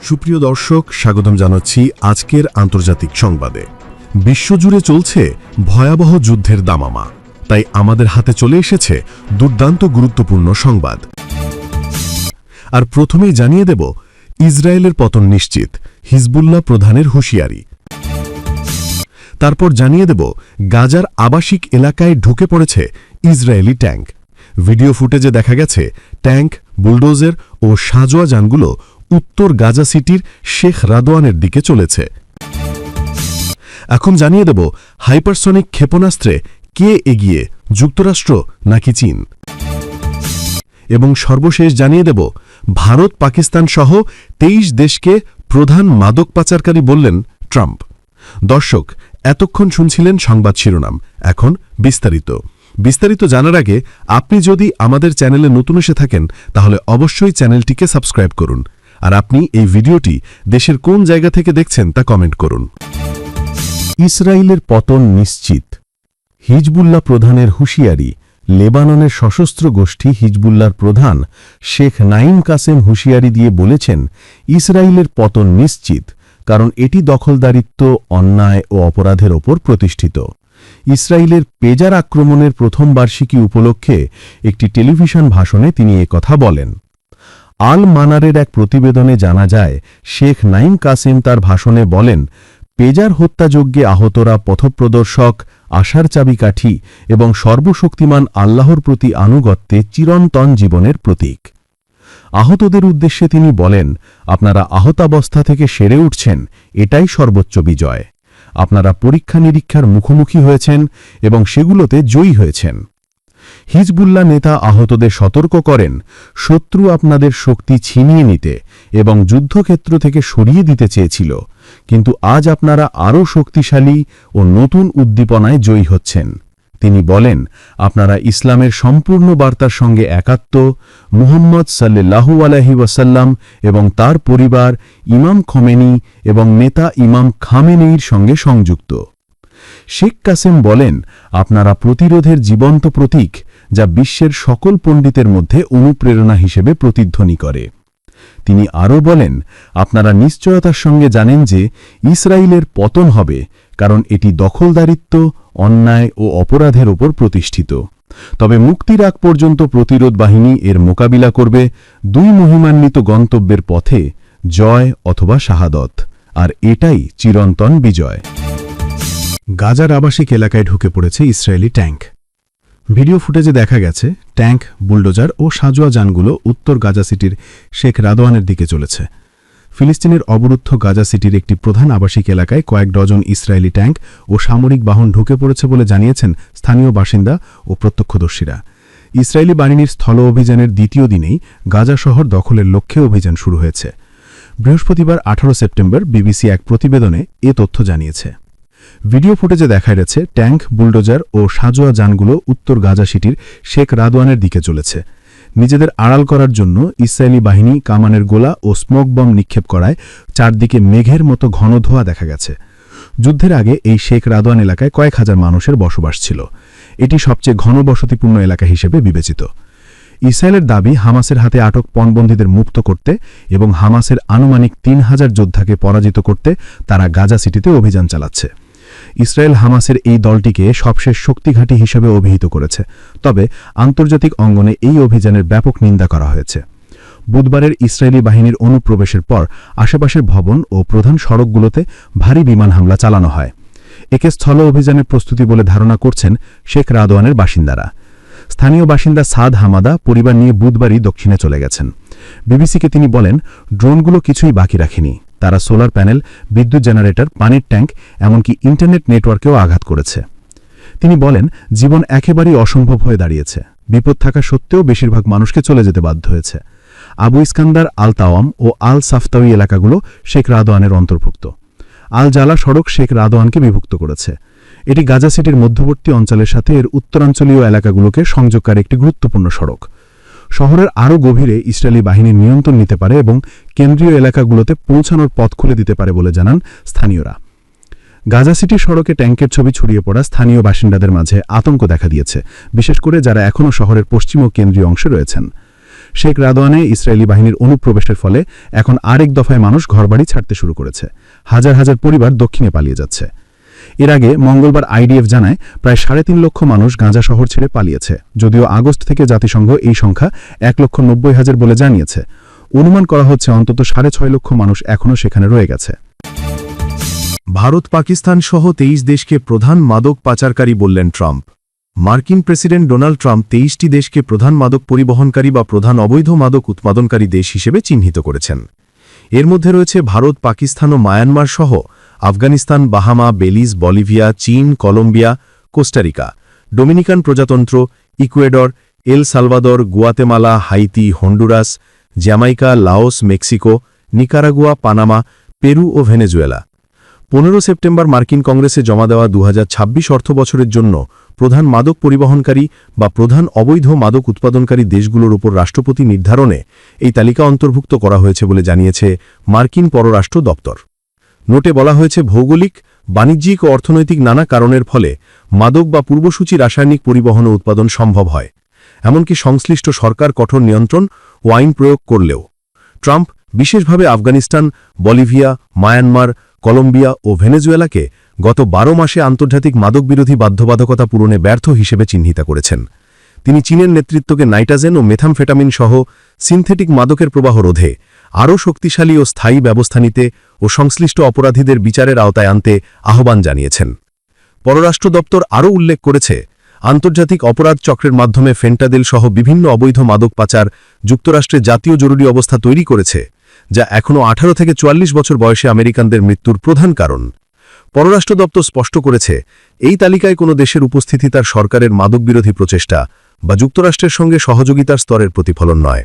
সুপ্রিয় দর্শক, স্বাগতম জানাচ্ছি আজকের আন্তর্জাতিক সংবাদে। বিশ্বজুড়ে চলছে ভয়াবহ যুদ্ধের দামামা, তাই আমাদের হাতে চলে এসেছে দুর্দান্ত গুরুত্বপূর্ণ সংবাদ। আর প্রথমেই জানিয়ে দেব, ইসরায়েলের পতন নিশ্চিত, হিজবুল্লাহ প্রধানের হুঁশিয়ারি। তারপর জানিয়ে দেব, গাজার আবাসিক এলাকায় ঢুকে পড়েছে ইসরায়েলি ট্যাঙ্ক। ভিডিও ফুটেজে দেখা গেছে ট্যাঙ্ক, বুলডোজার ও সাঁজোয়া যানগুলো উত্তর গাজা সিটির শেখ রাদওয়ানের দিকে চলেছে। এখন জানিয়ে দেব, হাইপারসনিক ক্ষেপণাস্ত্রে কে এগিয়ে, যুক্তরাষ্ট্র নাকি চীন? এবং সর্বশেষ জানিয়ে দেব, ভারত পাকিস্তান সহ 23 দেশকে প্রধান মাদক পাচারকারী বললেন ট্রাম্প। দর্শক, এতক্ষণ শুনছিলেন সংবাদ শিরোনাম, এখন বিস্তারিত জানার আগে আপনি যদি আমাদের চ্যানেলে নতুন এসে থাকেন তাহলে অবশ্যই চ্যানেলটিকে সাবস্ক্রাইব করুন। আর আপনি এই ভিডিওটি দেশের কোন জায়গা থেকে দেখছেন তা কমেন্ট করুন। ইসরায়েলের পতন নিশ্চিত, হিজবুল্লাহ প্রধানের হুঁশিয়ারি। লেবাননের সশস্ত্র গোষ্ঠী হিজবুল্লাহর প্রধান শেখ নাঈম কাসেম হুঁশিয়ারি দিয়ে বলেছেন, ইসরায়েলের পতন নিশ্চিত, কারণ এটি দখলদারিত্ব, অন্যায় ও অপরাধের ওপর প্রতিষ্ঠিত। ইসরায়েলের পেজার আক্রমণের প্রথম বার্ষিকী উপলক্ষে একটি টেলিভিশন ভাষণে তিনি একথা বলেন। আল মানারের এক প্রতিবেদনে জানা যায়, শেখ নাঈম কাসেম তার ভাষণে বলেন, পেজার হত্যাযজ্ঞে আহতরা পথপ্রদর্শক, আশার চাবিকাঠি এবং সর্বশক্তিমান আল্লাহর প্রতি আনুগত্যে চিরন্তন জীবনের প্রতীক। আহতদের উদ্দেশ্যে তিনি বলেন, আপনারা আহতাবস্থা থেকে সেরে উঠছেন, এটাই সর্বোচ্চ বিজয়। আপনারা পরীক্ষা নিরীক্ষার মুখোমুখি হয়েছেন এবং সেগুলোতে জয়ী হয়েছেন। হিজবুল্লাহ নেতা আহতদের সতর্ক করেন, শত্রু আপনাদের শক্তি ছিনিয়ে নিতে এবং যুদ্ধক্ষেত্র থেকে সরিয়ে দিতে চেয়েছিল, কিন্তু আজ আপনারা আরও শক্তিশালী ও নতুন উদ্দীপনায় জয়ী হচ্ছেন। তিনি বলেন, আপনারা ইসলামের সম্পূর্ণ বার্তার সঙ্গে একাত্ম, মুহাম্মদ সাল্লাল্লাহু আলাইহি ওয়াসাল্লাম এবং তার পরিবার, ইমাম খোমেনি এবং নেতা ইমাম খামেনেয়ির সঙ্গে সংযুক্ত। শেখ কাসেম বলেন, আপনারা প্রতিরোধের জীবন্ত প্রতীক, যা বিশ্বের সকল পণ্ডিতের মধ্যে অনুপ্রেরণা হিসেবে প্রতিধ্বনি করে। তিনি আরও বলেন, আপনারা নিশ্চয়তার সঙ্গে জানেন যে ইসরায়েলের পতন হবে, কারণ এটি দখলদারিত্ব, অন্যায় ও অপরাধের ওপর প্রতিষ্ঠিত। তবে মুক্তির আগ পর্যন্ত প্রতিরোধ বাহিনী এর মোকাবিলা করবে, দুই মহিমান্বিত গন্তব্যের পথে, জয় অথবা শাহাদত, আর এটাই চিরন্তন বিজয়। গাজার আবাসিক এলাকায় ঢুকে পড়েছে ইসরায়েলি ট্যাঙ্ক। ভিডিও ফুটেজে দেখা গেছে ট্যাঙ্ক, বুলডোজার ও সাঁজোয়া যানগুলো উত্তর গাজা সিটির শেখ রাদওয়ানের দিকে চলেছে। ফিলিস্তিনের অবরুদ্ধ গাজা সিটির একটি প্রধান আবাসিক এলাকায় কয়েক ডজন ইসরায়েলি ট্যাঙ্ক ও সামরিক বাহন ঢুকে পড়েছে বলে জানিয়েছেন স্থানীয় বাসিন্দা ও প্রত্যক্ষদর্শীরা। ইসরায়েলি বাহিনীর স্থল অভিযানের দ্বিতীয় দিনেই গাজা শহর দখলের লক্ষ্যে অভিযান শুরু হয়েছে। বৃহস্পতিবার 18 সেপ্টেম্বর বিবিসি এক প্রতিবেদনে এ তথ্য জানিয়েছে। ভিডিও ফুটেজে দেখা গেছে ট্যাঙ্ক, বুলডোজার ও সাঁজোয়া যানগুলো উত্তর গাজা সিটির শেখ রাদওয়ানের দিকে চলেছে। নিজেদের আড়াল করার জন্য ইসরায়েলি বাহিনী কামানের গোলা ও স্মোক বম নিক্ষেপ করায় চারদিকে মেঘের মতো ঘন ধোঁয়া দেখা গেছে। যুদ্ধের আগে এই শেখ রাদওয়ান এলাকায় কয়েক হাজার মানুষের বসবাস ছিল। এটি সবচেয়ে ঘনবসতিপূর্ণ এলাকা হিসেবে বিবেচিত। ইসরায়েলের দাবি, হামাসের হাতে আটক পণবন্দীদের মুক্ত করতে এবং হামাসের আনুমানিক 3000 যোদ্ধাকে পরাজিত করতে তারা গাজা সিটিতে অভিযান চালাচ্ছে। ইসরায়েল হামাসের এই দলটিকে সবশেষ শক্তিঘাঁটি হিসেবে অভিহিত করেছে, তবে আন্তর্জাতিক অঙ্গনে এই অভিযানের ব্যাপক নিন্দা করা হয়েছে। বুধবারের ইসরায়েলি বাহিনীর অনুপ্রবেশের পর আশেপাশের ভবন ও প্রধান সড়কগুলোতে ভারী বিমান হামলা চালানো হয়। একে স্থল অভিযানের প্রস্তুতি বলে ধারণা করছেন শেখ রাদওয়ানের বাসিন্দারা। স্থানীয় বাসিন্দা সাদ হামাদা পরিবার নিয়ে বুধবারই দক্ষিণে চলে গেছেন। বিবিসিকে তিনি বলেন, ড্রোনগুলো কিছুই বাকি রাখেনি। তারা সোলার প্যানেল, বিদ্যুৎ জেনারেটর, পানির ট্যাঙ্ক, এমনকি ইন্টারনেট নেটওয়ার্কেও আঘাত করেছে। তিনি বলেন, জীবন একেবারেই অসম্ভব হয়ে দাঁড়িয়েছে। বিপদ থাকা সত্ত্বেও বেশিরভাগ মানুষকে চলে যেতে বাধ্য হয়েছে। আবু ইস্কান্দার, আল তাওয়াম ও আল সাফতাউই এলাকাগুলো শেখ রাদওয়ানের অন্তর্ভুক্ত। আল জালা সড়ক শেখ রাদওয়ানকে বিভক্ত করেছে। এটি গাজা সিটির মধ্যবর্তী অঞ্চলের সাথে এর উত্তরাঞ্চলীয় এলাকাগুলোকে সংযোগকারী একটি গুরুত্বপূর্ণ সড়ক। শহরের আরও গভীরে ইসরায়েলি বাহিনীর নিয়ন্ত্রণ নিতে পারে এবং কেন্দ্রীয় এলাকাগুলোতে পৌঁছানোর পথ খুলে দিতে পারে বলে জানান স্থানীয়রা। গাজা সিটি সড়কে ট্যাঙ্কের ছবি ছড়িয়ে পড়া স্থানীয় বাসিন্দাদের মাঝে আতঙ্ক দেখা দিয়েছে, বিশেষ করে যারা এখনও শহরের পশ্চিম ও কেন্দ্রীয় অংশে রয়েছেন। শেখ রাদওয়ানে ইসরায়েলি বাহিনীর অনুপ্রবেশের ফলে এখন আরেক দফায় মানুষ ঘরবাড়ি ছাড়তে শুরু করেছে। হাজার হাজার পরিবার দক্ষিণে পালিয়ে যাচ্ছে। এর আগে মঙ্গলবার আইডিএফ জানায় প্রায় ৩.৫ লক্ষ মানুষ গাজা শহর ছেড়ে পালিয়েছে, যদিও আগস্ট থেকে জাতিসংঘ এই সংখ্যা ১,৯০,০০০ বলে জানিয়েছে। অনুমান করা হচ্ছে অন্তত ৬.৫ লক্ষ মানুষ এখনও সেখানে রয়ে গেছে। ভারত পাকিস্তান সহ ২৩ দেশকে প্রধান মাদক পাচারকারী বললেন ট্রাম্প। মার্কিন প্রেসিডেন্ট ডোনাল্ড ট্রাম্প ২৩টি দেশকে প্রধান মাদক পরিবহনকারী বা প্রধান অবৈধ মাদক উৎপাদনকারী দেশ হিসেবে চিহ্নিত করেছেন। এর মধ্যে রয়েছে ভারত, পাকিস্তান ও মায়ানমার সহ আফগানিস্তান, বাহামা, বেলিজ, বলিভিয়া, চীন, কলম্বিয়া, কোস্টারিকা, ডোমিনিকান প্রজাতন্ত্র, Ecuador, El Salvador, Guatemala, Haiti, Honduras, Jamaica, Laos, Mexico, Nicaragua, Panama, Peru ও ভেনেজুয়েলা। ১৫ সেপ্টেম্বর মার্কিন কংগ্রেসে জমা দেওয়া ২০২৬ অর্থবছরের জন্য প্রধান মাদক পরিবহনকারী বা প্রধান অবৈধ মাদক উৎপাদনকারী দেশগুলোর উপর রাষ্ট্রপতি নির্ধারণে এই তালিকা অন্তর্ভুক্ত করা হয়েছে বলে জানিয়েছে মার্কিন পররাষ্ট্র দপ্তর। নোটে বলা হয়েছে, ভৌগোলিক, বাণিজ্যিক ও অর্থনৈতিক নানা কারণের ফলে মাদক বা পূর্বসূচি রাসায়নিক পরিবহন ও উৎপাদন সম্ভব হয়, এমনকি সংশ্লিষ্ট সরকার কঠোর নিয়ন্ত্রণ ও আইন প্রয়োগ করলেও। ট্রাম্প বিশেষভাবে আফগানিস্তান, বলিভিয়া, মায়ানমার, কলম্বিয়া ও ভেনেজুয়েলাকে গত ১২ মাসে আন্তর্জাতিক মাদক বিরোধী বাধ্যবাধকতা পূরণে ব্যর্থ হিসেবে চিহ্নিত করেছেন। তিনি চীনের নেতৃত্বকে নাইট্রাজেন ও মেথামফেটামিন সহ সিনথেটিক মাদকের প্রবাহ রোধে আরও শক্তিশালী ও স্থায়ী ব্যবস্থা নিতে ও সংশ্লিষ্ট অপরাধীদের বিচারের আওতায় আনতে আহ্বান জানিয়েছেন। পররাষ্ট্র দপ্তর আরও উল্লেখ করেছে, আন্তর্জাতিক অপরাধ চক্রের মাধ্যমে ফেন্টাদিল সহ বিভিন্ন অবৈধ মাদক পাচার যুক্তরাষ্ট্রে জাতীয় জরুরি অবস্থা তৈরি করেছে, যা এখনও ১৮ থেকে ৪৪ বছর বয়সে আমেরিকানদের মৃত্যুর প্রধান কারণ। পররাষ্ট্র দপ্তর স্পষ্ট করেছে, এই তালিকায় কোনো দেশের উপস্থিতি তার সরকারের মাদকবিরোধী প্রচেষ্টা বা যুক্তরাষ্ট্রের সঙ্গে সহযোগিতার স্তরের প্রতিফলন নয়।